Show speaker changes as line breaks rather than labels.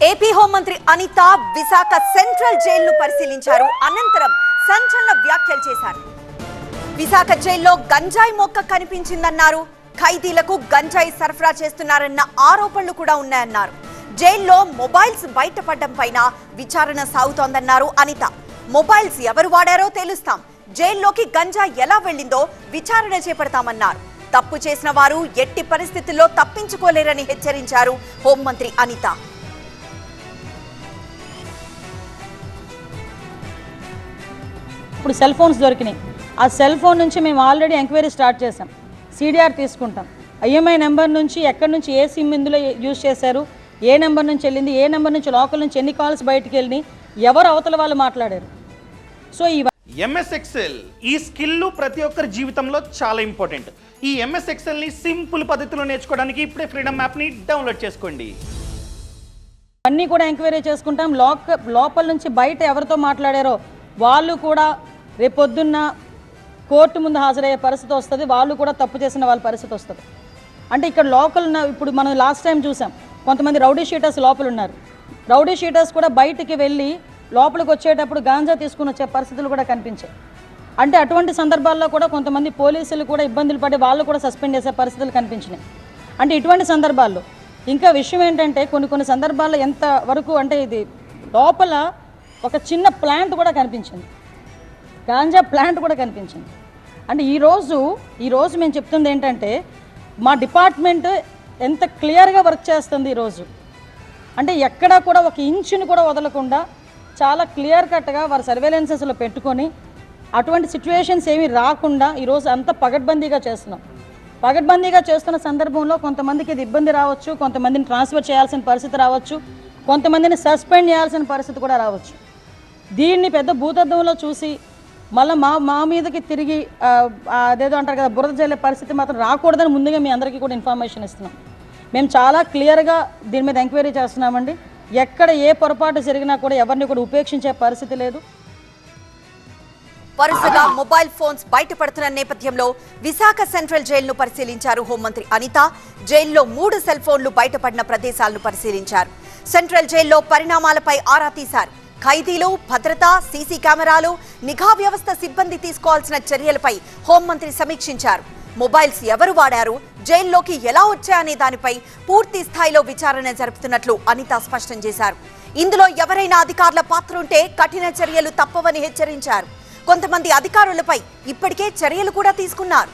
AP హోంమంత్రి Anitha Visakha central జైలును పరిశీలించారు. అనంతరం సంచలన వ్యాఖ్యలు చేశారు. విశాఖ జైల్లో గంజాయి మొక్క కనిపించిందన్నారు. ఖైదీలకు గంజాయి సరఫరా చేస్తున్నారన్న ఆరోపణలు కూడా ఉన్నాయన్నారు. జైల్లో మొబైల్స్ బయటపడడం పైన విచారణ సాగుతోందన్నారు అనిత. మొబైల్స్ ఎవరు వాడారో తెలుస్తాం, జైల్లోకి గంజాయి ఎలా వెళ్లిందో విచారణ చేపడతామన్నారు. తప్పు చేసిన వారు ఎట్టి పరిస్థితుల్లో తప్పించుకోలేరని హెచ్చరించారు హోంమంత్రి అనిత.
ఇప్పుడు సెల్ ఫోన్స్ దొరికినాయి. ఆ సెల్ ఫోన్ నుంచి మేము ఆల్రెడీ ఎంక్వైరీ స్టార్ట్ చేసాం. సిడిఆర్ తీసుకుంటాం. ఐఎంఐ నెంబర్ నుంచి ఎక్కడి నుంచి ఏ సిమ్ ఇందులో యూజ్ చేశారు, ఏ నెంబర్ నుంచి వెళ్ళింది, ఏ నెంబర్ నుంచి లోకల్ నుంచి ఎన్ని కాల్స్ బయటికి వెళ్ళి ఎవరు అవతల వాళ్ళు మాట్లాడారు. సో
ఎంఎస్ ఎక్సెల్ ఈ స్కిల్ ప్రతి ఒక్కరి జీవితంలో చాలా ఇంపార్టెంట్. ఈ ఎంఎస్ ఎక్సెల్ ని సింపుల్ పద్ధతిలో నేర్చుకోవడానికి ఇప్పుడే ఫ్రీడమ్ యాప్ ని డౌన్లోడ్ చేసుకోండి.
అన్నీ కూడా ఎంక్వైరీ చేసుకుంటాం. లోపల నుంచి బయట ఎవరితో మాట్లాడారో వాళ్ళు కూడా రేపొద్దున్న కోర్టు ముందు హాజరయ్యే పరిస్థితి వస్తుంది. వాళ్ళు కూడా తప్పు చేసిన వాళ్ళ పరిస్థితి వస్తుంది. అంటే ఇక్కడ లోకల్ ఇప్పుడు మనం లాస్ట్ టైం చూసాం, కొంతమంది రౌడీ షీటర్స్ లోపల ఉన్నారు. రౌడీ షీటర్స్ కూడా బయటికి వెళ్ళి లోపలికి వచ్చేటప్పుడు గాంజా తీసుకుని వచ్చే పరిస్థితులు కూడా కనిపించాయి. అంటే అటువంటి సందర్భాల్లో కూడా కొంతమంది పోలీసులు కూడా ఇబ్బందులు పడి వాళ్ళు కూడా సస్పెండ్ చేసే పరిస్థితులు కనిపించినాయి. అంటే ఇటువంటి సందర్భాల్లో ఇంకా విషయం ఏంటంటే కొన్ని సందర్భాల్లో ఎంత వరకు అంటే ఇది లోపల ఒక చిన్న ప్లాంట్ కూడా కనిపించింది, గాంజా ప్లాంట్ కూడా కనిపించింది. అంటే ఈరోజు మేము చెప్తుంది ఏంటంటే మా డిపార్ట్మెంట్ ఎంత క్లియర్గా వర్క్ చేస్తుంది ఈరోజు. అంటే ఎక్కడా కూడా ఒక ఇంచుని కూడా వదలకుండా చాలా క్లియర్ కట్గా వారి సర్వేలెన్సెస్లో పెట్టుకొని అటువంటి సిచ్యువేషన్స్ ఏమీ రాకుండా ఈరోజు అంత పగడ్బందీగా చేస్తున్నాం. పగడ్బందీగా చేస్తున్న సందర్భంలో కొంతమందికి ఇది ఇబ్బంది రావచ్చు, కొంతమందిని ట్రాన్స్ఫర్ చేయాల్సిన పరిస్థితి రావచ్చు, కొంతమందిని సస్పెండ్ చేయాల్సిన పరిస్థితి కూడా రావచ్చు. దీన్ని పెద్ద భూతద్దంలో చూసి మళ్ళీ మా మీదకి తిరిగి అదేదో అంటారు కదా బురద జల్లే పరిస్థితి మాత్రం రాకూడదని ముందుగా మీ అందరికీ కూడా ఇన్ఫర్మేషన్ ఇస్తున్నాం. మేము చాలా క్లియర్గా దీని మీద ఎంక్వైరీ చేస్తున్నామండి. ఎక్కడ ఏ పొరపాటు జరిగినా కూడా ఎవరిని కూడా ఉపేక్షించే పరిస్థితి లేదు.
వరుసగా మొబైల్ ఫోన్స్ బయటపడుతున్న నేపథ్యంలో విశాఖ సెంట్రల్ జైలును పరిశీలించారు హోంమంత్రి అనిత. జైల్లో 3 సెల్ ఫోన్లు బయటపడిన ప్రదేశాలను పరిశీలించారు. సెంట్రల్ జైల్లో పరిణామాలపై ఆరా తీశారు. ఖైదీలు, భద్రత, సీసీ కెమెరాలు, నిఘా వ్యవస్థ సిబ్బంది తీసుకోవాల్సిన చర్యలపై హోంమంత్రి సమీక్షించారు. మొబైల్స్ ఎవరు వాడారు, జైల్లోకి ఎలా వచ్చాయనే దానిపై పూర్తి స్థాయిలో విచారణ జరుపుతున్నట్లు అనిత స్పష్టం చేశారు. ఇందులో ఎవరైనా అధికారుల పాత్ర ఉంటే కఠిన చర్యలు తప్పవని హెచ్చరించారు. కొంతమంది అధికారులపై ఇప్పటికే చర్యలు కూడా తీసుకున్నారు.